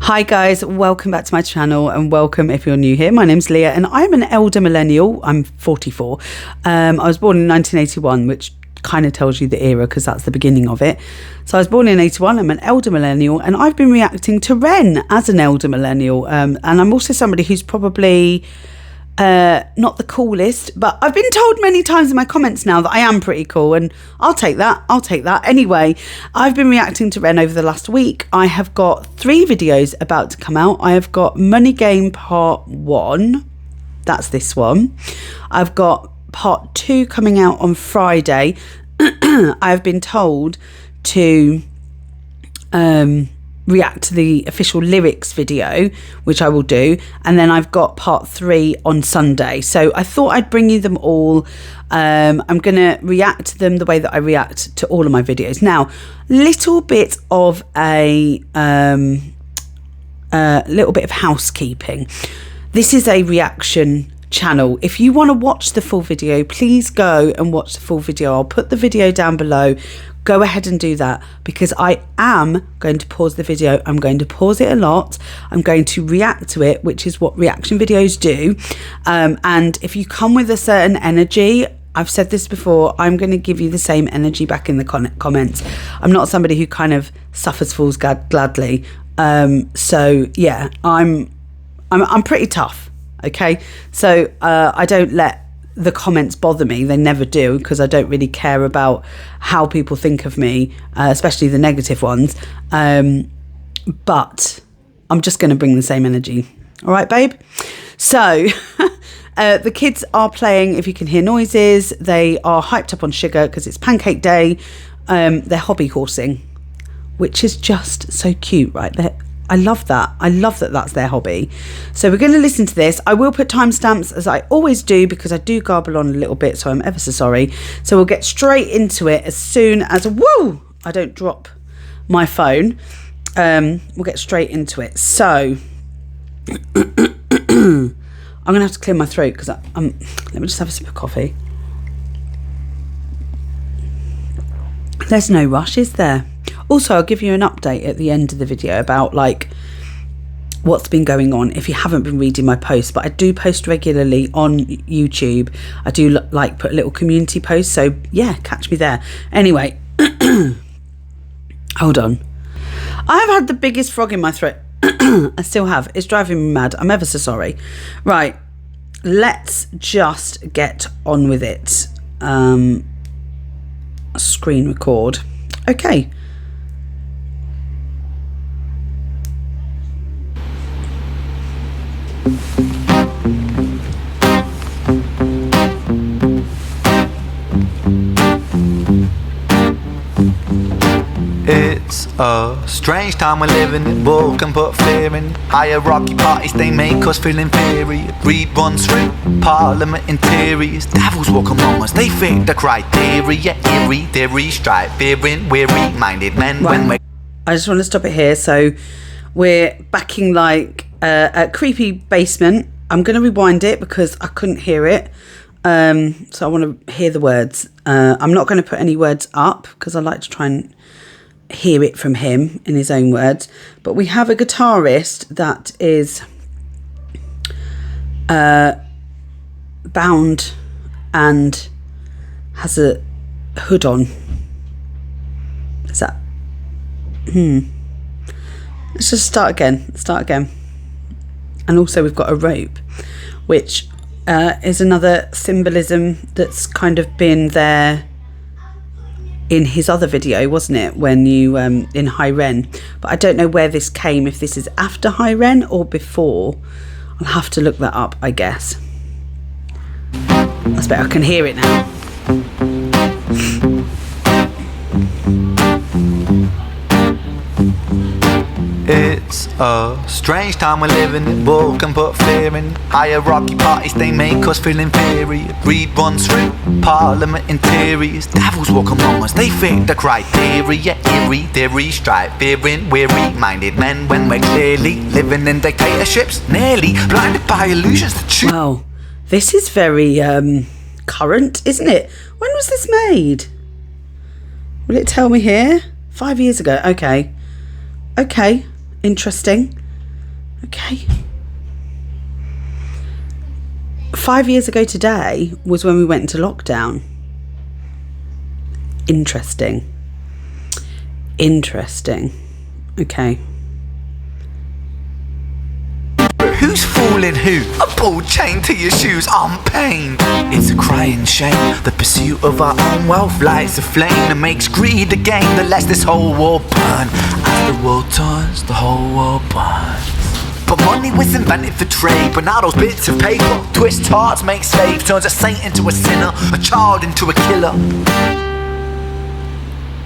Hi guys, welcome back to my channel and welcome if you're new here. My name's Leah and I'm an elder millennial. I'm 44. I was born in 1981, which kind of tells you the era because that's the beginning of it. So I was born in 81. I'm an elder millennial and I've been reacting to REN as an elder millennial. And I'm also somebody who's probably not the coolest, but I've been told many times in my comments now that I am pretty cool, and I'll take that. Anyway, I've been reacting to REN over the last week. I have got 3 videos about to come out. I have got Money Game Part 1. That's this one. I've got Part 2 coming out on Friday. I've been told to react to the official lyrics video, which I will do, and then I've got Part 3 on Sunday. So I thought I'd bring you them all. I'm gonna react to them the way that I react to all of my videos. Now, little bit of a little bit of housekeeping. This is a reaction channel. If you want to watch the full video, please go and watch the full video. I'll put the video down below. Go ahead and do that, because I am going to pause the video. I'm going to pause it a lot. I'm going to react to it, which is what reaction videos do. And if you come with a certain energy, I've said this before, I'm going to give you the same energy back in the comments. I'm not somebody who kind of suffers fools gladly. So yeah, I'm pretty tough. Okay, so I don't let the comments bother me. They never do, because I don't really care about how people think of me, especially the negative ones. But I'm just going to bring the same energy. All right, babe? So the kids are playing. If you can hear noises, they are hyped up on sugar because it's pancake day. They're hobby horsing, which is just so cute, right? I love that. I love that that's their hobby. So we're going to listen to this. I will put timestamps, as I always do, because I do garble on a little bit, so I'm ever so sorry. So we'll get straight into it as soon as, woo, I don't drop my phone. We'll get straight into it. So I'm going to have to clear my throat because let me just have a sip of coffee. There's no rush, is there? Also, I'll give you an update at the end of the video about like what's been going on if you haven't been reading my posts. But I do post regularly on YouTube. I do like put little community posts. So yeah, catch me there. Anyway, hold on. I've had the biggest frog in my throat. I still have. It's driving me mad. I'm ever so sorry. Right, let's just get on with it. Screen record. Okay. It's a strange time we're living in. Bull can put fear in. Hierarchy parties, they make us feel inferior. Greed runs through parliament interiors. Devils walk among us, they fit the criteria. Eerie, theory, stripe, fearing, weary-minded men. Right. When we I just want to stop it here. So we're backing like a creepy basement. I'm going to rewind it because I couldn't hear it. So I want to hear the words. I'm not going to put any words up because I like to try and hear it from him in his own words. But we have a guitarist that is bound and has a hood on. Is that... Let's just start again. And also we've got a rope, which is another symbolism that's kind of been there in his other video, wasn't it, when you in High Ren? But I don't know where this came, if this is after High Ren or before. I'll have to look that up, I guess. That's better. I can hear it now. It's a strange time we're living in. Bull can put fear in. Hierarchy parties, they make us feel inferior. Greed runs through parliament interiors. Devils walk among us, they fit the criteria. Eerie, theory, stripe, fearing, weary-minded men. When we're clearly living in dictatorships, nearly blinded by illusions to choose. Wow, this is very current, isn't it? When was this made? Will it tell me here? 5 years ago. Okay. Okay. Interesting. Okay. 5 years ago today was when we went into lockdown. Interesting. Okay. Who's fooling who? A ball chain to your shoes, I'm pain. It's a crying shame. The pursuit of our own wealth lights a flame that makes greed the game that lets this whole world burn. As the world turns, the whole world burns. But money was invented for trade, but now those bits of paper twist hearts, make slaves, turns a saint into a sinner, a child into a killer.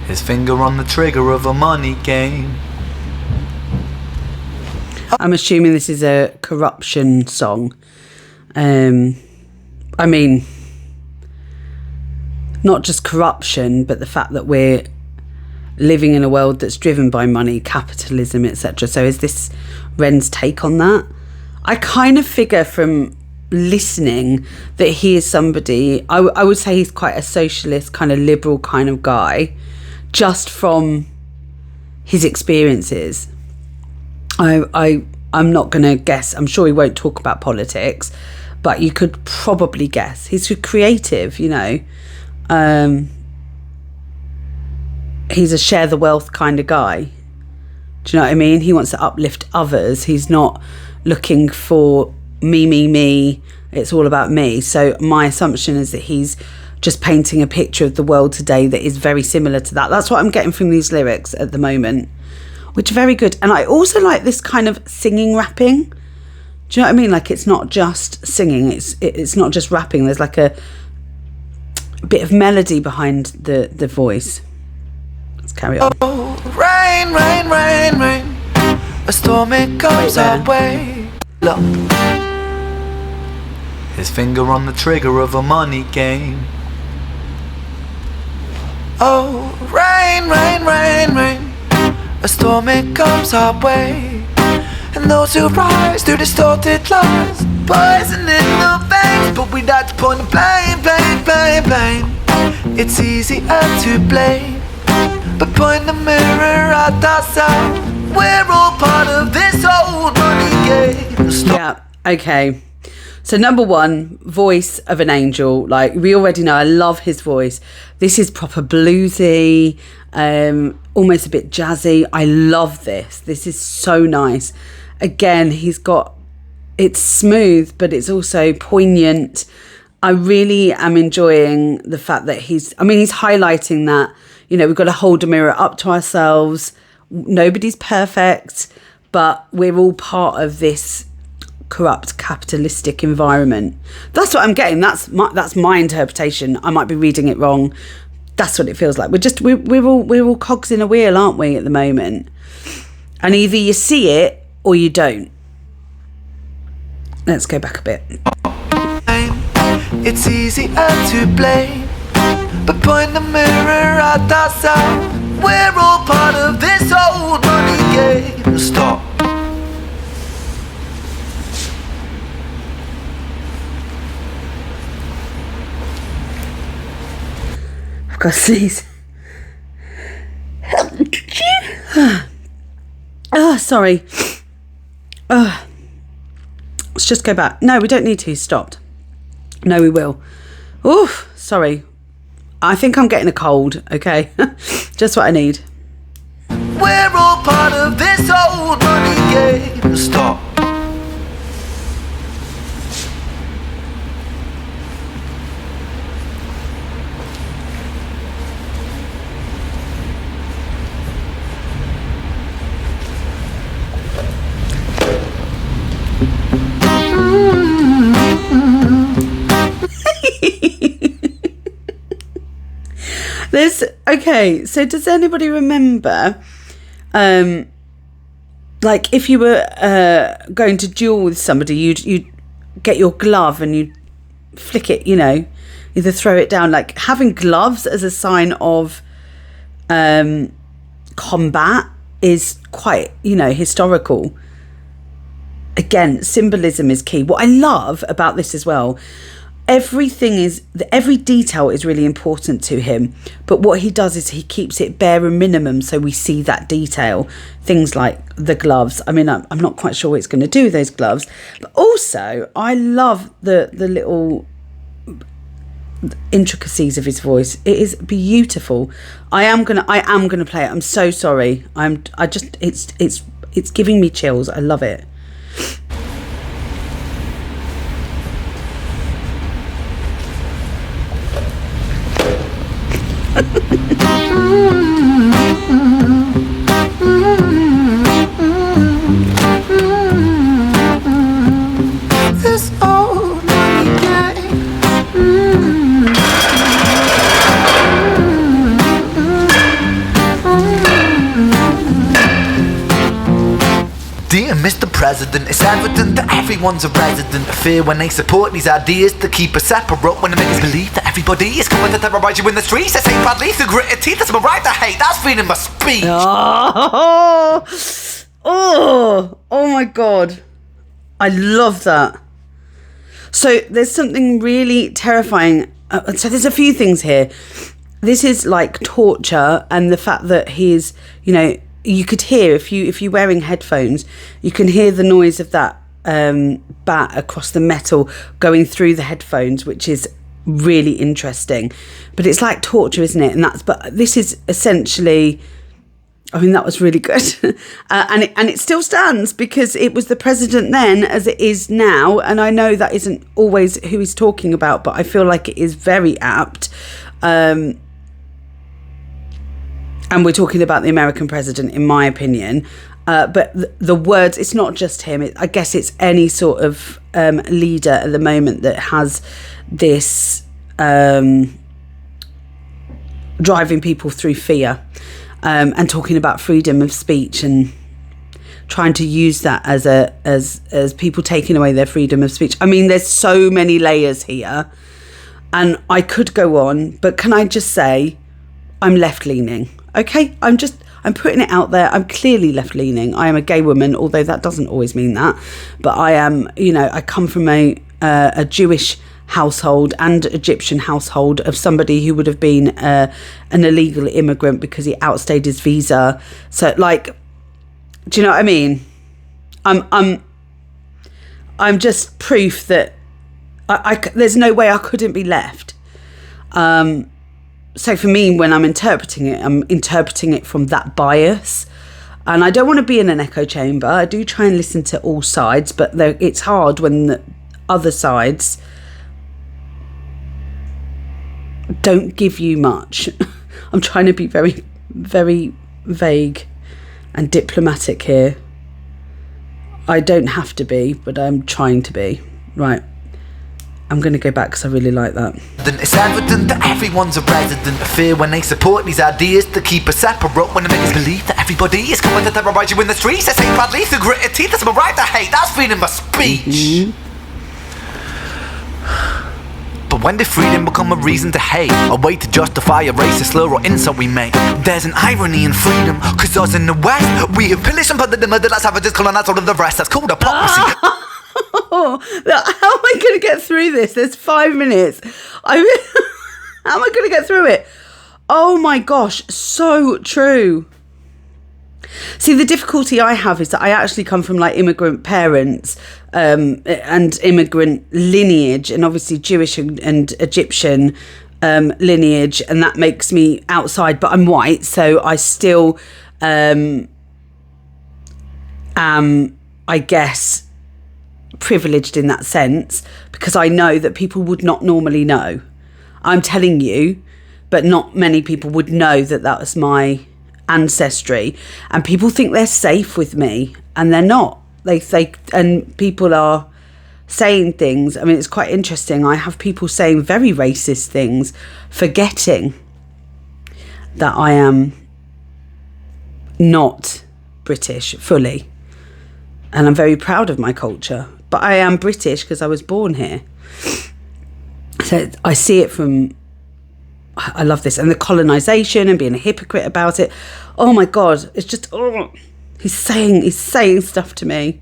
His finger on the trigger of a money game. I'm assuming this is a corruption song. I mean, not just corruption, but the fact that we're living in a world that's driven by money, capitalism, etc. So is this REN's take on that? I kind of figure from listening that he is somebody, I would say he's quite a socialist, kind of liberal kind of guy, just from his experiences. I'm not going to guess. I'm sure he won't talk about politics, but you could probably guess. He's creative, you know. He's a share the wealth kind of guy. Do you know what I mean? He wants to uplift others. He's not looking for me. It's all about me. So my assumption is that he's just painting a picture of the world today that is very similar to that. That's what I'm getting from these lyrics at the moment, which are very good. And I also like this kind of singing rapping. Do you know what I mean? Like, it's not just singing, it's not just rapping. There's like a bit of melody behind the voice. Let's carry on. Oh, rain, rain, rain, rain. A storm, it comes our way. Look. His finger on the trigger of a money game. Oh, rain, rain, rain, rain. A storm, it comes our way. And those who rise through distorted lies, poison in the veins. But we like to point the blame. It's easier to blame, but point the mirror at ourselves. We're all part of this old money game. Yeah, okay. So number one, voice of an angel. Like, we already know, I love his voice. This is proper bluesy, almost a bit jazzy. I love this. This is so nice. Again, it's smooth, but it's also poignant. I really am enjoying the fact that he's highlighting that, you know, we've got to hold a mirror up to ourselves. Nobody's perfect, but we're all part of this corrupt capitalistic environment. That's what I'm getting. That's my interpretation. I might be reading it wrong. That's what it feels like. We're all cogs in a wheel, aren't we, at the moment? And either you see it or you don't. Let's go back a bit. It's easier to blame, but point the mirror at ourselves. We're all part of this old money game. Stop. I've got to sneeze. Oh, sorry. Let's just go back. No, we don't need to. He stopped. No, we will. Oof, sorry. I think I'm getting a cold, okay? Just what I need. We're all part of this old money game. Stop. Okay, so does anybody remember, like, if you were going to duel with somebody, you'd get your glove and you'd flick it, you know, either throw it down. Like, having gloves as a sign of combat is quite, you know, historical. Again, symbolism is key. What I love about this as well, every detail is really important to him, but what he does is he keeps it bare and minimum, so we see that detail. Things like the gloves. I mean, I'm not quite sure what it's going to do with those gloves, but also I love the little intricacies of his voice. It is beautiful. I am gonna play it. I'm so sorry. It's giving me chills. I love it. This old money game. Dear Mr. President, it's evident that everyone's a resident of fear when they support these ideas to keep us separate, when they make us believe that everybody is coming to terrorize you in the streets. They say badly through gritted teeth. That's my right to hate. That's freedom of speech. Oh my God. I love that. So there's something really terrifying. So there's a few things here. This is like torture, and the fact that he's, you could hear, if you're wearing headphones, you can hear the noise of that bat across the metal going through the headphones, which is really interesting. But it's like torture, isn't it? But this is essentially, I mean, that was really good. and it still stands, because it was the president then as it is now. And I know that isn't always who he's talking about, but I feel like it is very apt. And we're talking about the American president, in my opinion. But the words, it's not just him. I guess it's any sort of leader at the moment that has this driving people through fear, and talking about freedom of speech and trying to use that as people taking away their freedom of speech. I mean, there's so many layers here, and I could go on, but can I just say I'm left-leaning? Okay, I'm putting it out there. I'm clearly left-leaning. I am a gay woman, although that doesn't always mean that. But I am, I come from a Jewish household and Egyptian household of somebody who would have been an illegal immigrant because he outstayed his visa. So, like, do you know what I mean? I'm just proof that there's no way I couldn't be left. So for me, when I'm interpreting it from that bias. And I don't want to be in an echo chamber. I do try and listen to all sides, but it's hard when the other sides don't give you much. I'm trying to be very, very vague and diplomatic here. I don't have to be, but I'm trying to be. Right. I'm going to go back because I really like that. It's evident that everyone's a resident of fear when they support these ideas to keep us separate, when they make us believe that everybody is coming to terrorize you in the streets. They say badly through gritted teeth. That's my right to hate. That's freedom of speech. But when did freedom become a reason to hate? A way to justify a racist slur or insult we make? There's an irony in freedom, cause us in the West, we have pillaged and plundered the murder like savages, colonized all of the rest. That's called hypocrisy. How am I going to get through this? There's 5 minutes. How am I going to get through it? Oh my gosh, so true. See, the difficulty I have is that I actually come from like immigrant parents and immigrant lineage, and obviously Jewish and Egyptian lineage, and that makes me outside, but I'm white, so I still am, I guess, privileged in that sense, because I know that people would not normally know. I'm telling you, but not many people would know that that was my ancestry, and people think they're safe with me, and they're not. And people are saying things. I mean, it's quite interesting. I have people saying very racist things, forgetting that I am not British fully, and I'm very proud of my culture. But I am British because I was born here. So I see it from, I love this. And the colonisation and being a hypocrite about it. Oh my God, it's just, he's saying stuff to me.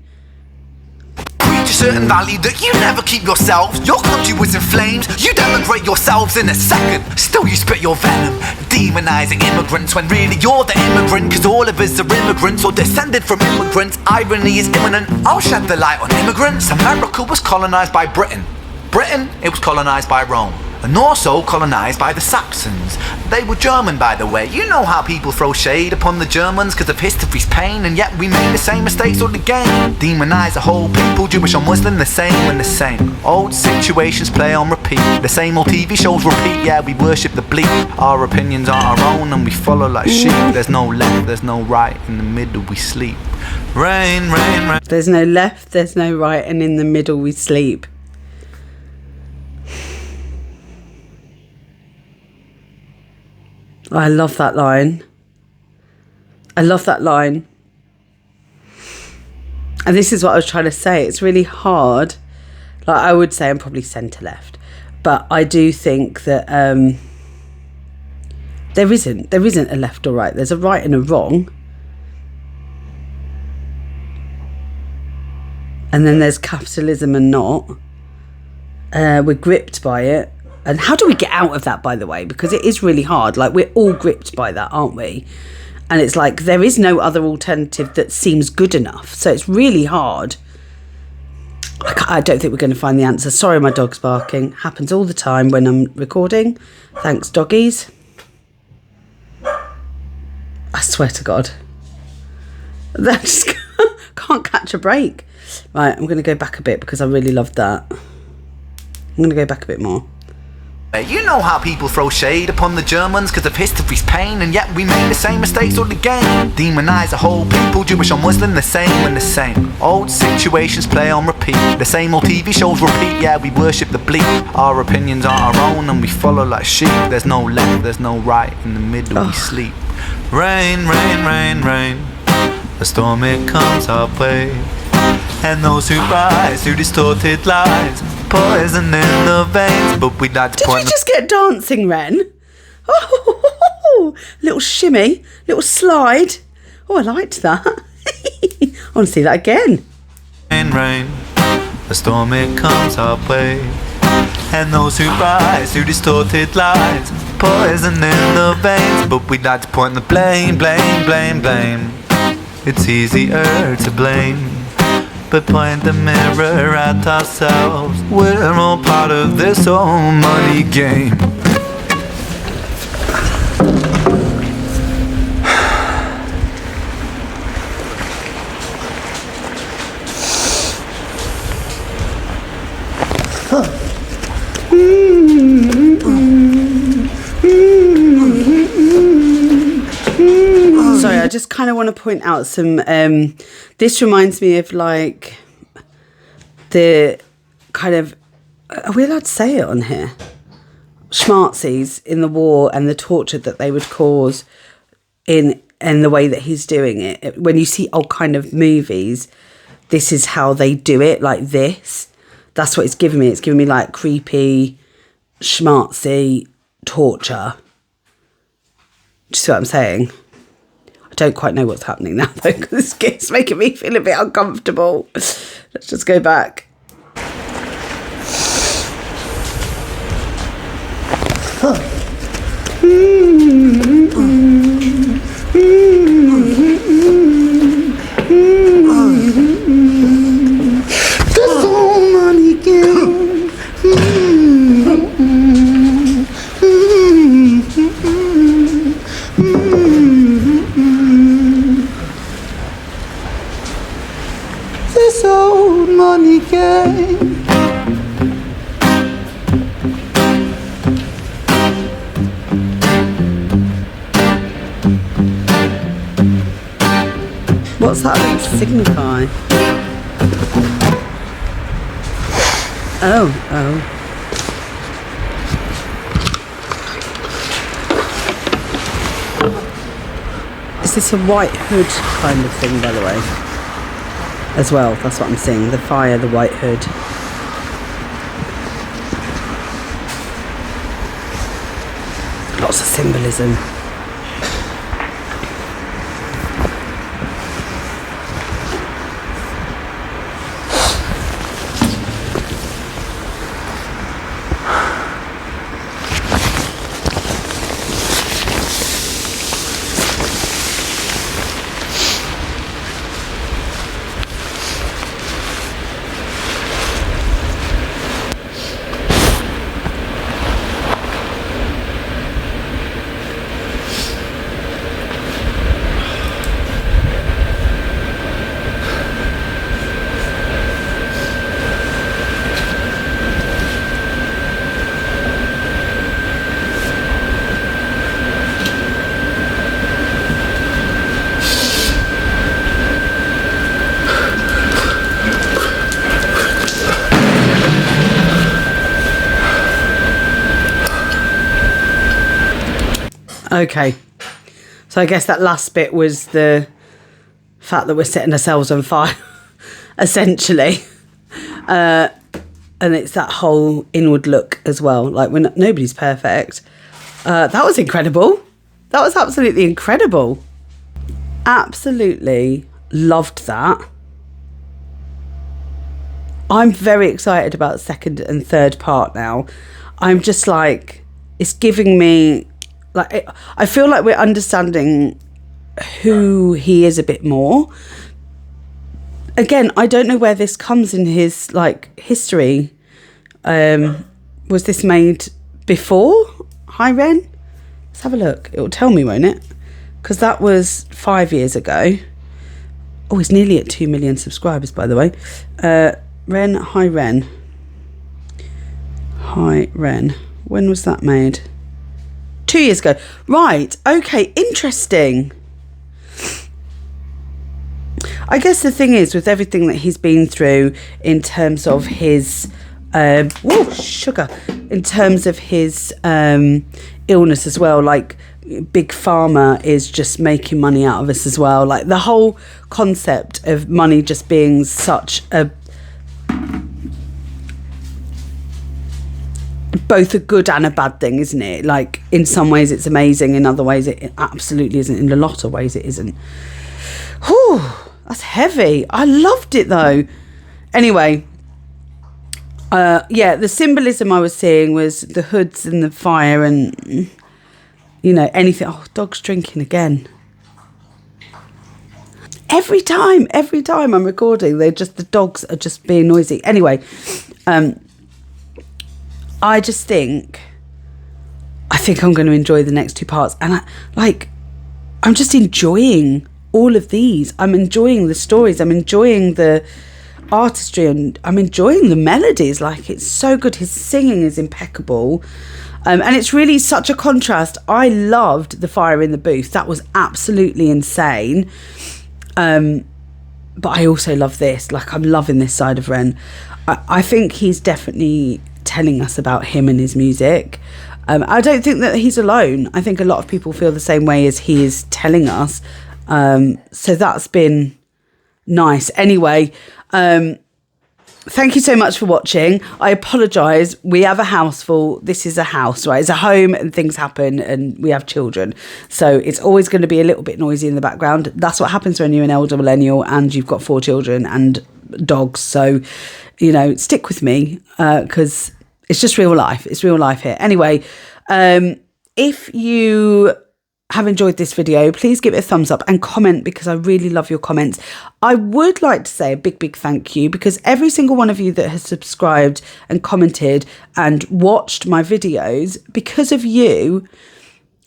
Preachers certain value that you never keep yourselves. Your country was in flames, you denigrate yourselves in a second. Still you spit your venom, demonizing immigrants when really you're the immigrant. Cause all of us are immigrants or descended from immigrants. Irony is imminent, I'll shed the light on immigrants. America was colonized by Britain. Britain, it was colonized by Rome. And also colonised by the Saxons. They were German, by the way. You know how people throw shade upon the Germans because of history's pain, and yet we made the same mistakes all again. Demonise the whole people, Jewish or Muslim, the same and the same. Old situations play on repeat. The same old TV shows repeat. Yeah, we worship the bleak. Our opinions aren't our own and we follow like sheep. There's no left, there's no right. In the middle we sleep. Rain, rain, rain. There's no left, there's no right, and in the middle we sleep. I love that line. I love that line. And this is what I was trying to say. It's really hard. Like, I would say I'm probably centre left, but I do think that there isn't a left or right. There's a right and a wrong. And then there's capitalism and not. We're gripped by it. And how do we get out of that, by the way? Because it is really hard. Like, we're all gripped by that, aren't we? And it's like, there is no other alternative that seems good enough. So it's really hard. I don't think we're going to find the answer. Sorry, my dog's barking. Happens all the time when I'm recording. Thanks, doggies. I swear to God. That just can't catch a break. Right, I'm going to go back a bit because I really loved that. I'm going to go back a bit more. You know how people throw shade upon the Germans because of history's pain, and yet we made the same mistakes all again. Demonise the whole people, Jewish or Muslim, the same and the same. Old situations play on repeat. The same old TV shows repeat. Yeah, we worship the bleak. Our opinions aren't our own and we follow like sheep. There's no left, there's no right. In the middle we sleep. Rain, rain, rain, rain. The storm it comes our way. And those who rise through distorted lies, poison in the veins, but we'd like to Did we just get dancing, Ren? Oh, little shimmy, little slide. Oh, I liked that. I want to see that again. Rain, rain, the storm it comes our way. And those who rise through distorted lies, poison in the veins, but we'd like to point the blame, blame, blame, blame. It's easier to blame, but point the mirror at ourselves. We're all part of this whole money game. Sorry, I just kind of want to point out some, this reminds me of like the kind of, are we allowed to say it on here? Schmartsies in the war and the torture that they would cause in the way that he's doing it. When you see old kind of movies, this is how they do it, like this. That's what it's giving me. It's giving me like creepy, schmartsy torture. Do you see what I'm saying? I don't quite know what's happening now though, because it's making me feel a bit uncomfortable. Let's just go back. There's so many games. This old money game. What's that signify? Oh. Is this a white hood kind of thing, by the way? As well, that's what I'm seeing. The fire, the white hood. Lots of symbolism. Okay. So I guess that last bit was the fact that we're setting ourselves on fire, essentially. And it's that whole inward look as well. Like, nobody's perfect. That was incredible. That was absolutely incredible. Absolutely loved that. I'm very excited about the second and third part now. I'm just like, it's giving me, like, I feel like we're understanding who he is a bit more. Again, I don't know where this comes in his, like, history. Was this made before REN? Let's have a look. It'll tell me, won't it? Because that was 5 years ago. Oh, he's nearly at 2 million subscribers, by the way. REN. When was that made? 2 years ago. Right. Okay. Interesting. I guess the thing is, with everything that he's been through in terms of his, sugar, in terms of his illness as well, like, Big Pharma is just making money out of us as well. Like, the whole concept of money just being such a, both a good and a bad thing, isn't it? Like, in some ways it's amazing, in other ways it absolutely isn't. In a lot of ways it isn't. Whew, that's heavy. I loved it though. Anyway, the symbolism I was seeing was the hoods and the fire and, you know, anything. Oh, dog's drinking again. Every time I'm recording, the dogs are just being noisy. Anyway, I think I'm going to enjoy the next two parts. And I'm just enjoying all of these. I'm enjoying the stories. I'm enjoying the artistry, and I'm enjoying the melodies. Like, it's so good. His singing is impeccable. And it's really such a contrast. I loved the fire in the booth. That was absolutely insane. But I also love this. Like, I'm loving this side of REN. I think he's definitely telling us about him and his music. I don't think that he's alone. I think a lot of people feel the same way as he is telling us. So that's been nice. Anyway, thank you so much for watching. I apologise. We have a house full. This is a house, right? It's a home and things happen and we have children. So it's always going to be a little bit noisy in the background. That's what happens when you're an elder millennial and you've got 4 children and dogs. So, you know, stick with me because it's just real life. It's real life here. Anyway, if you have enjoyed this video, please give it a thumbs up and comment, because I really love your comments. I would like to say a big thank you, because every single one of you that has subscribed and commented and watched my videos, because of you,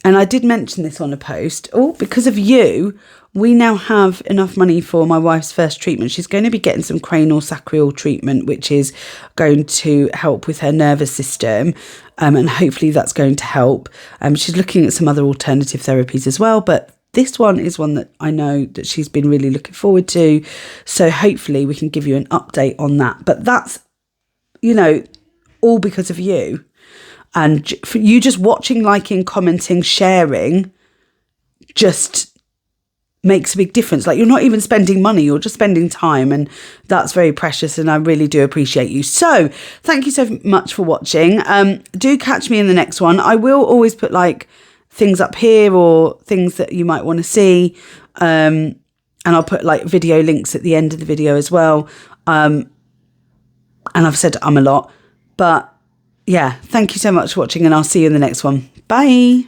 and I did mention this on a post, because of you, we now have enough money for my wife's first treatment. She's going to be getting some cranial sacral treatment, which is going to help with her nervous system. And hopefully that's going to help. She's looking at some other alternative therapies as well, but this one is one that I know that she's been really looking forward to. So hopefully we can give you an update on that. But that's, you know, all because of you. And for you just watching, liking, commenting, sharing, just makes a big difference. Like, you're not even spending money, you're just spending time, and that's very precious, and I really do appreciate you. So thank you so much for watching. Do catch me in the next one. I will always put like things up here or things that you might want to see, and I'll put like video links at the end of the video as well. And I've said a lot, but yeah, thank you so much for watching, and I'll see you in the next one. Bye.